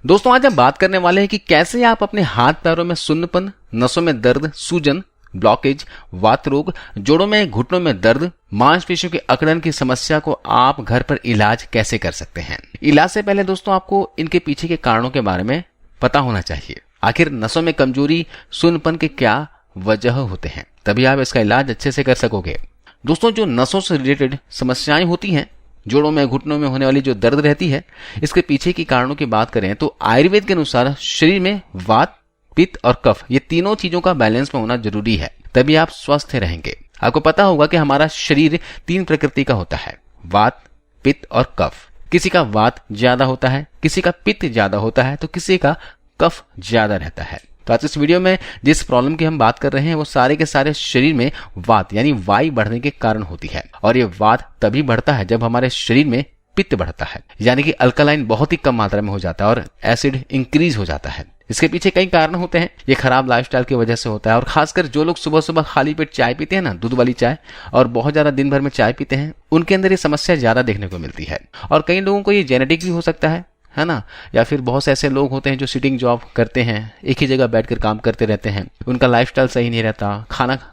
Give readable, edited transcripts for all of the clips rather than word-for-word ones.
दोस्तों आज हम बात करने वाले हैं कि कैसे आप अपने हाथ पैरों में सुन्नपन, नसों में दर्द, सूजन, ब्लॉकेज, वात रोग, जोड़ों में घुटनों में दर्द, मांसपेशियों के अकड़न की समस्या को आप घर पर इलाज कैसे कर सकते हैं। इलाज से पहले दोस्तों आपको इनके पीछे के कारणों के बारे में पता होना चाहिए। आखिर नसों में कमजोरी, सुन्नपन के क्या वजह होते हैं, तभी आप इसका इलाज अच्छे से कर सकोगे। दोस्तों जो नसों से रिलेटेड समस्याएं होती हैं, जोड़ों में घुटनों में होने वाली जो दर्द रहती है, इसके पीछे की कारणों की बात करें तो आयुर्वेद के अनुसार शरीर में वात, पित्त और कफ, ये तीनों चीजों का बैलेंस में होना जरूरी है, तभी आप स्वस्थ रहेंगे। आपको पता होगा कि हमारा शरीर 3 प्रकृति का होता है, वात, पित्त और कफ। किसी का वात ज्यादा होता है, किसी का पित्त ज्यादा होता है, तो किसी का कफ ज्यादा रहता है। तो आज इस वीडियो में जिस प्रॉब्लम की हम बात कर रहे हैं वो सारे के सारे शरीर में वात यानी वायु बढ़ने के कारण होती है, और ये वात तभी बढ़ता है जब हमारे शरीर में पित्त बढ़ता है, यानी कि अल्कलाइन बहुत ही कम मात्रा में हो जाता है और एसिड इंक्रीज हो जाता है। इसके पीछे कई कारण होते हैं। ये खराब लाइफस्टाइल की वजह से होता है, और खासकर जो लोग सुबह सुबह खाली पेट चाय पीते हैं ना, दूध वाली चाय, और बहुत ज्यादा दिन भर में चाय पीते हैं, उनके अंदर ये समस्या ज्यादा देखने को मिलती है। और कई लोगों को ये जेनेटिक भी हो सकता है ना, या फिर बहुत से ऐसे लोग होते हैं जो सिटिंग जॉब करते हैं, एक ही जगह बैठकर काम करते रहते हैं, उनका लाइफस्टाइल सही नहीं रहता,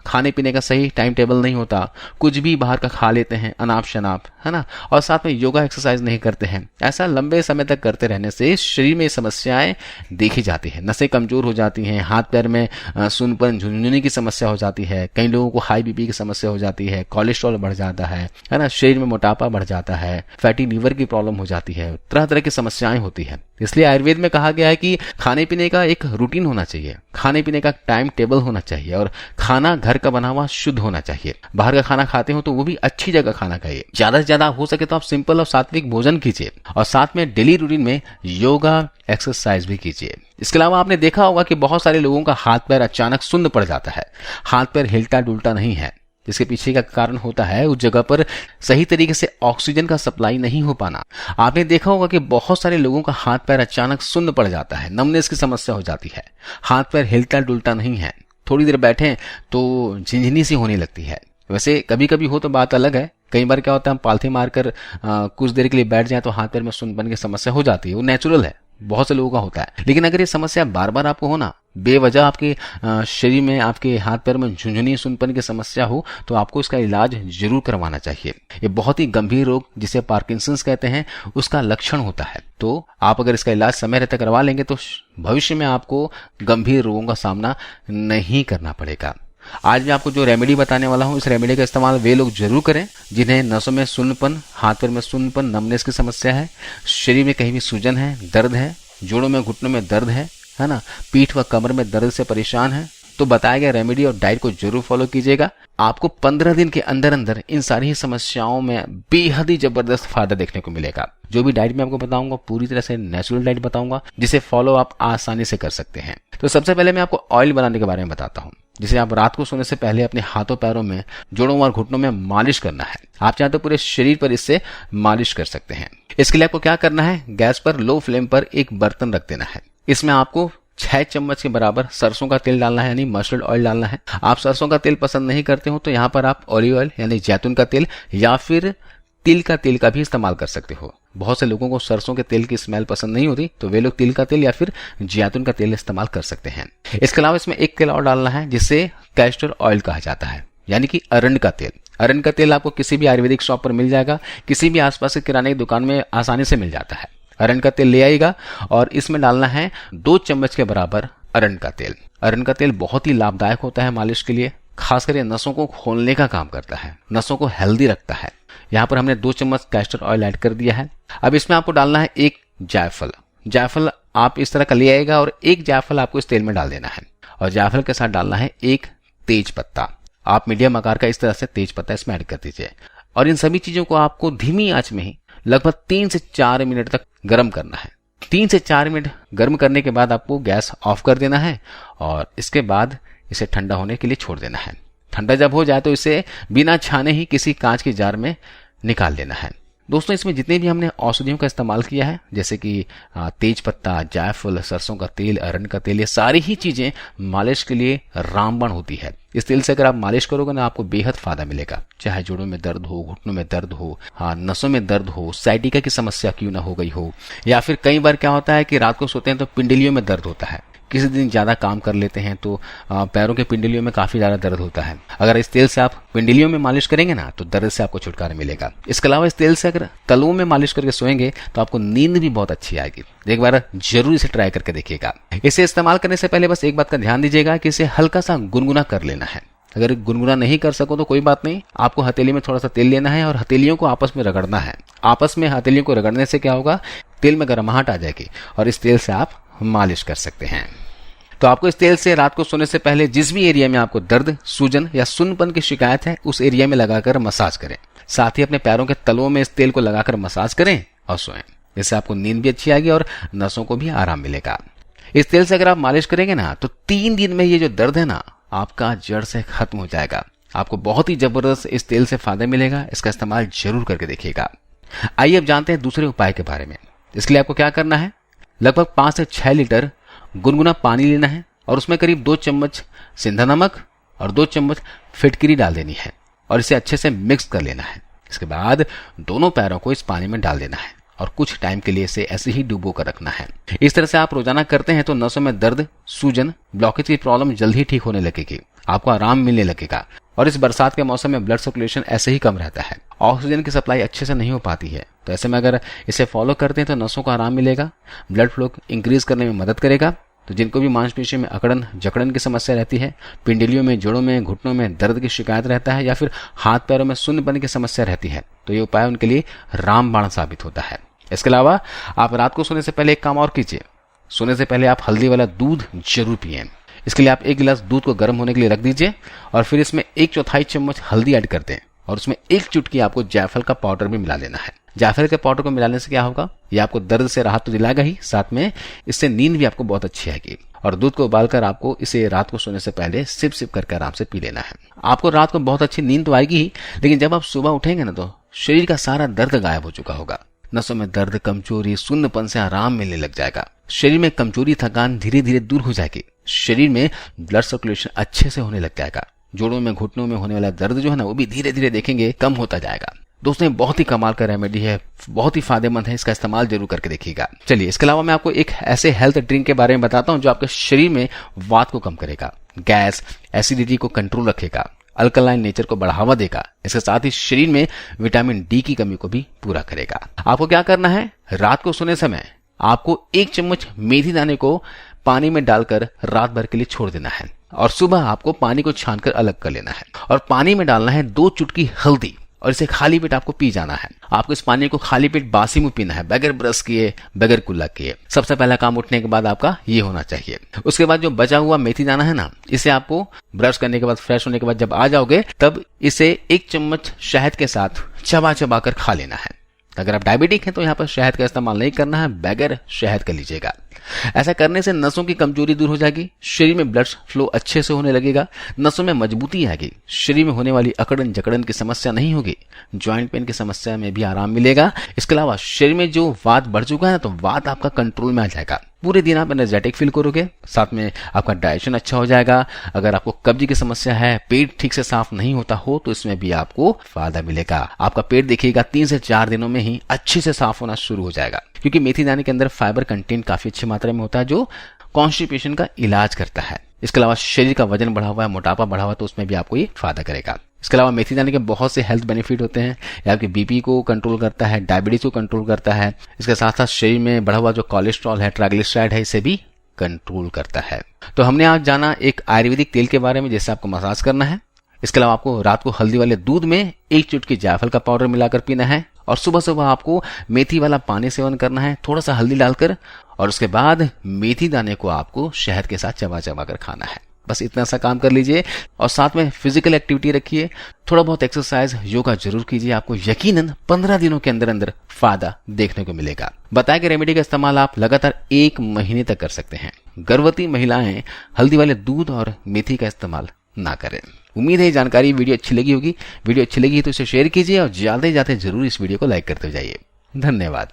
खाने पीने का सही टाइम टेबल नहीं होता, कुछ भी बाहर का खा लेते हैं अनाप शनाप, है ना, और साथ में योगा एक्सरसाइज नहीं करते हैं। ऐसा लंबे समय तक करते रहने से शरीर में समस्याएं देखी जाती है, नसें कमजोर हो जाती हैं, हाथ पैर में सुन्नपन, झुनझुनी की समस्या हो जाती है, कई लोगों को हाई बीपी की समस्या हो जाती है, कोलेस्ट्रॉल बढ़ जाता है ना, शरीर में मोटापा बढ़ जाता है, फैटी लीवर की प्रॉब्लम हो जाती है, तरह तरह की समस्याएं होती है। इसलिए आयुर्वेद में कहा गया है कि खाने पीने का एक रूटीन होना चाहिए, खाने पीने का टाइम टेबल होना चाहिए, और खाना घर का बना हुआ शुद्ध होना चाहिए। बाहर का खाना खाते हो तो वो भी अच्छी जगह खाना खाइए। ज्यादा से ज्यादा हो सके तो आप सिंपल और सात्विक भोजन कीजिए, और साथ में डेली रूटीन में योगा एक्सरसाइज भी कीजिए। इसके अलावा आपने देखा होगा कि बहुत सारे लोगों का हाथ पैर अचानक सुन्न पड़ जाता है, हाथ पैर हिलता डुलता नहीं है। जिसके पीछे का कारण होता है उस जगह पर सही तरीके से ऑक्सीजन का सप्लाई नहीं हो पाना। आपने देखा होगा कि बहुत सारे लोगों का हाथ पैर अचानक सुन्न पड़ जाता है, नमनेस की समस्या हो जाती है, हाथ पैर हिलता डुलता नहीं है, थोड़ी देर बैठे तो झिंझनी सी होने लगती है। वैसे कभी कभी हो तो बात अलग है, कई बार क्या होता है हम पालथी मारकर कुछ देर के लिए बैठ जाए तो हाथ पैर में सुन्नपन की समस्या हो जाती है, वो नेचुरल है, बहुत से लोगों का होता है। लेकिन अगर ये समस्या बार बार आपको होना, बेवजह आपके शरीर में, आपके हाथ पैर में झुनझुनी, सुन्नपन की समस्या हो, तो आपको इसका इलाज जरूर करवाना चाहिए। ये बहुत ही गंभीर रोग जिसे पार्किंसंस कहते हैं, उसका लक्षण होता है। तो आप अगर इसका इलाज समय रहते करवा लेंगे तो भविष्य में आपको गंभीर रोगों का सामना नहीं करना पड़ेगा। आज मैं आपको जो रेमेडी बताने वाला हूं, इस रेमेडी का इस्तेमाल वे लोग जरूर करें जिन्हें नसों में सुन्नपन, हाथ पैर में सुन्नपन, नमनेस की समस्या है, शरीर में कहीं भी सूजन है, दर्द है, जोड़ों में घुटनों में दर्द है ना, पीठ व कमर में दर्द से परेशान है, तो बताया गया रेमेडी और डाइट को जरूर फॉलो कीजिएगा। आपको 15 दिन के अंदर अंदर इन सारी समस्याओं में बेहद ही जबरदस्त फायदा देखने को मिलेगा। जो भी डाइट मैं आपको बताऊंगा पूरी तरह से नेचुरल डाइट बताऊंगा, जिसे फॉलो आप आसानी से कर सकते हैं। तो सबसे पहले मैं आपको ऑयल बनाने के बारे में बताता हूँ, जिसे आप रात को सोने से पहले अपने हाथों पैरों में, जोड़ों और घुटनों में मालिश करना है। आप चाहे तो पूरे शरीर पर इससे मालिश कर सकते हैं। इसके लिए आपको क्या करना है, गैस पर लो फ्लेम पर एक बर्तन रख देना है। इसमें आपको 6 चम्मच के बराबर सरसों का तेल डालना है, यानी मस्टर्ड ऑयल डालना है। आप सरसों का तेल पसंद नहीं करते हो तो यहाँ पर आप ऑलिव ऑयल यानी जैतून का तेल या फिर तिल का तेल का भी इस्तेमाल कर सकते हो। बहुत से लोगों को सरसों के तेल की स्मेल पसंद नहीं होती, तो वे लोग तिल का तेल या फिर जैतून का तेल इस्तेमाल कर सकते हैं। इसके अलावा इसमें एक तेल और डालना है जिसे कैस्टर ऑयल कहा जाता है, यानी कि अरंड का तेल। अरंड का तेल आपको किसी भी आयुर्वेदिक शॉप पर मिल जाएगा, किसी भी आसपास के किराने की दुकान में आसानी से मिल जाता है। अरंड का तेल ले आइएगा और इसमें डालना है 2 चम्मच के बराबर अरंड का तेल। अरंड का तेल बहुत ही लाभदायक होता है मालिश के लिए, खासकर ये नसों को खोलने का काम करता है, नसों को हेल्दी रखता है। यहाँ पर हमने 2 चम्मच कैस्टर ऑयल ऐड कर दिया है। अब इसमें आपको डालना है 1 जायफल। जायफल आप इस तरह का ले आएगा और 1 जायफल आपको इस तेल में डाल देना है, और जायफल के साथ डालना है 1 तेज पत्ता। आप मीडियम आकार का इस तरह से तेज पत्ता इसमें ऐड कर दीजिए, और इन सभी चीजों को आपको धीमी आंच में ही लगभग 3 से 4 मिनट तक गर्म करना है। 3 से 4 मिनट गर्म करने के बाद आपको गैस ऑफ कर देना है, और इसके बाद इसे ठंडा होने के लिए छोड़ देना है। ठंडा जब हो जाए तो इसे बिना छाने ही किसी कांच के जार में निकाल लेना है। दोस्तों इसमें जितने भी हमने औषधियों का इस्तेमाल किया है, जैसे कि तेज पत्ता, जायफल, सरसों का तेल, अरंड का तेल, ये सारी ही चीजें मालिश के लिए रामबाण होती है। इस तेल से अगर आप मालिश करोगे ना, आपको बेहद फायदा मिलेगा। चाहे जोड़ों में दर्द हो, घुटनों में दर्द हो, नसों में दर्द हो, साइटिका की समस्या क्यों ना हो गई हो, या फिर कई बार क्या होता है कि रात को सोते हैं तो पिंडलियों में दर्द होता है, किसी दिन ज्यादा काम कर लेते हैं तो पैरों के पिंडलियों में काफी ज्यादा दर्द होता है। अगर इस तेल से आप पिंडलियों में मालिश करेंगे ना, तो दर्द से आपको छुटकारा मिलेगा। इसके अलावा इस तेल से अगर तलुओं में मालिश करके सोएंगे तो आपको नींद भी बहुत अच्छी आएगी। एक बार जरूर इसे ट्राई करके देखिएगा। इसे इस्तेमाल करने से पहले बस एक बात का ध्यान दीजिएगा कि इसे हल्का सा गुनगुना कर लेना है। अगर गुनगुना नहीं कर सको तो कोई बात नहीं, आपको हथेली में थोड़ा सा तेल लेना है और हथेलियों को आपस में रगड़ना है। आपस में हथेलियों को रगड़ने से क्या होगा, तेल में गर्माहट आ जाएगी और इस तेल से आप मालिश कर सकते हैं। तो आपको इस तेल से रात को सोने से पहले जिस भी एरिया में आपको दर्द, सूजन या सुन्नपन की शिकायत है, उस एरिया में लगाकर मसाज करें। साथ ही अपने पैरों के तलों में इस तेल को लगाकर मसाज करें और सोएं। इससे आपको नींद भी अच्छी आएगी और नसों को भी आराम मिलेगा। इस तेल से अगर आप मालिश करेंगे ना, तो 3 दिन में ये जो दर्द है ना, आपका जड़ से खत्म हो जाएगा। आपको बहुत ही जबरदस्त इस तेल से फायदा मिलेगा। इसका इस्तेमाल जरूर करके देखिएगा। आइए अब जानते हैं दूसरे उपाय के बारे में। इसके लिए आपको क्या करना है, लगभग 5 से 6 लीटर गुनगुना पानी लेना है और उसमें करीब 2 चम्मच सिंधा नमक और 2 चम्मच फिटकिरी डाल देनी है और इसे अच्छे से मिक्स कर लेना है। इसके बाद दोनों पैरों को इस पानी में डाल देना है और कुछ टाइम के लिए इसे ऐसे ही डुबो कर रखना है। इस तरह से आप रोजाना करते हैं तो नसों में दर्द, सूजन, ब्लॉकेज की प्रॉब्लम जल्द ही ठीक होने लगेगी। आपको आराम मिलने लगेगा और इस बरसात के मौसम में ब्लड सर्कुलेशन ऐसे ही कम रहता है, ऑक्सीजन की सप्लाई अच्छे से नहीं हो पाती है। तो ऐसे में अगर इसे फॉलो करते हैं तो नसों को आराम मिलेगा, ब्लड फ्लो इंक्रीज करने में मदद करेगा। तो जिनको भी मांसपेशियों में अकड़न जकड़न की समस्या रहती है, पिंडलियों में, जोड़ों में, घुटनों में दर्द की शिकायत रहता है या फिर हाथ पैरों में सुन्नपन की समस्या रहती है, तो ये उपाय उनके लिए रामबाण साबित होता है। इसके अलावा आप रात को सोने से पहले एक काम और कीजिए। सोने से पहले आप हल्दी वाला दूध जरूर पिए। इसके लिए आप 1 गिलास दूध को गर्म होने के लिए रख दीजिए और फिर इसमें 1/4 चम्मच हल्दी ऐड कर दें और उसमें 1 चुटकी आपको जायफल का पाउडर भी मिला लेना है। जायफल के पाउडर को मिलाने से क्या होगा, ये आपको दर्द से राहत तो दिलाएगा ही, साथ में इससे नींद भी आपको बहुत अच्छी आएगी। और दूध को उबालकर आपको इसे रात को सोने से पहले सिप सिप करके आराम से पी लेना है। आपको रात को बहुत अच्छी नींद तो आएगी ही, लेकिन जब आप सुबह उठेंगे ना, तो शरीर का सारा दर्द गायब हो चुका होगा। नसों में दर्द, कमजोरी, सुन्नपन से आराम मिलने लग जाएगा। शरीर में कमजोरी, थकान धीरे धीरे दूर हो जाएगी। शरीर में ब्लड सर्कुलेशन अच्छे से होने लग जाएगा। जोड़ों में, घुटनों में होने वाला दर्द जो है ना, वो भी धीरे धीरे देखेंगे कम होता जाएगा। दोस्तों ये बहुत ही कमाल का रेमेडी है, बहुत ही फायदेमंद है, इसका इस्तेमाल जरूर करके देखिएगा। चलिए इसके अलावा मैं आपको एक ऐसे हेल्थ ड्रिंक के बारे में बताता हूं जो आपके शरीर में वात को कम करेगा, गैस, एसिडिटी को कंट्रोल रखेगा, अल्कलाइन नेचर को बढ़ावा देगा। इसके साथ ही शरीर में विटामिन डी की कमी को भी पूरा करेगा। आपको क्या करना है, रात को सोने समय आपको 1 चम्मच मेथी दाने को पानी में डालकर रात भर के लिए छोड़ देना है और सुबह आपको पानी को छानकर अलग कर लेना है और पानी में डालना है 2 चुटकी हल्दी और इसे खाली पेट आपको पी जाना है। आपको इस पानी को खाली पेट बासी मुंह पीना है, बगैर ब्रश किए, बगैर कुल्ला किए। सबसे पहला काम उठने के बाद आपका ये होना चाहिए। उसके बाद जो बचा हुआ मेथी दाना है ना, इसे आपको ब्रश करने के बाद, फ्रेश होने के बाद जब आ जाओगे, तब इसे 1 चम्मच शहद के साथ चबा चबा कर खा लेना है। अगर आप डायबिटिक हैं तो यहाँ पर शहद का इस्तेमाल नहीं करना है, बगैर शहद का लीजिएगा। ऐसा करने से नसों की कमजोरी दूर हो जाएगी, शरीर में ब्लड फ्लो अच्छे से होने लगेगा, नसों में मजबूती आएगी, शरीर में होने वाली अकड़न जकड़न की समस्या नहीं होगी, ज्वाइंट पेन की समस्या में भी आराम मिलेगा। इसके अलावा शरीर में जो वात बढ़ चुका है तो वात आपका कंट्रोल में आ जाएगा। पूरे दिन आप एनर्जेटिक फील करोगे, साथ में आपका डाइजेशन अच्छा हो जाएगा। अगर आपको कब्ज की समस्या है, पेट ठीक से साफ नहीं होता हो, तो इसमें भी आपको फायदा मिलेगा। आपका पेट देखिएगा 3 से 4 दिनों में ही अच्छे से साफ होना शुरू हो जाएगा, क्योंकि मेथी दाने के अंदर फाइबर कंटेंट काफी अच्छी मात्रा में होता है जो कॉन्स्टिपेशन का इलाज करता है। इसके अलावा शरीर का वजन बढ़ा हुआ है, मोटापा बढ़ा हुआ है, तो उसमें भी आपको ये फायदा करेगा। इसके अलावा मेथी दाने के बहुत से हेल्थ बेनिफिट होते हैं। ये आपके बीपी को कंट्रोल करता है, डायबिटीज को कंट्रोल करता है। इसके साथ साथ शरीर में बढ़ा हुआ जो कोलेस्ट्रॉल है, ट्राइग्लिसराइड है, इसे भी कंट्रोल करता है। तो हमने आज जाना एक आयुर्वेदिक तेल के बारे में जिससे आपको मसाज करना है। इसके अलावा आपको रात को हल्दी वाले दूध में 1 चुटकी जायफल का पाउडर मिलाकर पीना है और सुबह सुबह आपको मेथी वाला पानी सेवन करना है, थोड़ा सा हल्दी डालकर, और उसके बाद मेथी दाने को आपको शहद के साथ चबा चबा कर खाना है। बस इतना सा काम कर लीजिए और साथ में फिजिकल एक्टिविटी रखिए, थोड़ा बहुत एक्सरसाइज, योगा जरूर कीजिए। आपको यकीनन 15 दिनों के अंदर अंदर फायदा देखने को मिलेगा। बताया कि रेमेडी का इस्तेमाल आप लगातार 1 महीने तक कर सकते हैं। गर्भवती महिलाएं हल्दी वाले दूध और मेथी का इस्तेमाल ना करें। उम्मीद है ये जानकारी वीडियो अच्छी लगी होगी। वीडियो अच्छी लगी तो इसे शेयर कीजिए और जाते जाते जरूर इस वीडियो को लाइक करते जाइए। धन्यवाद।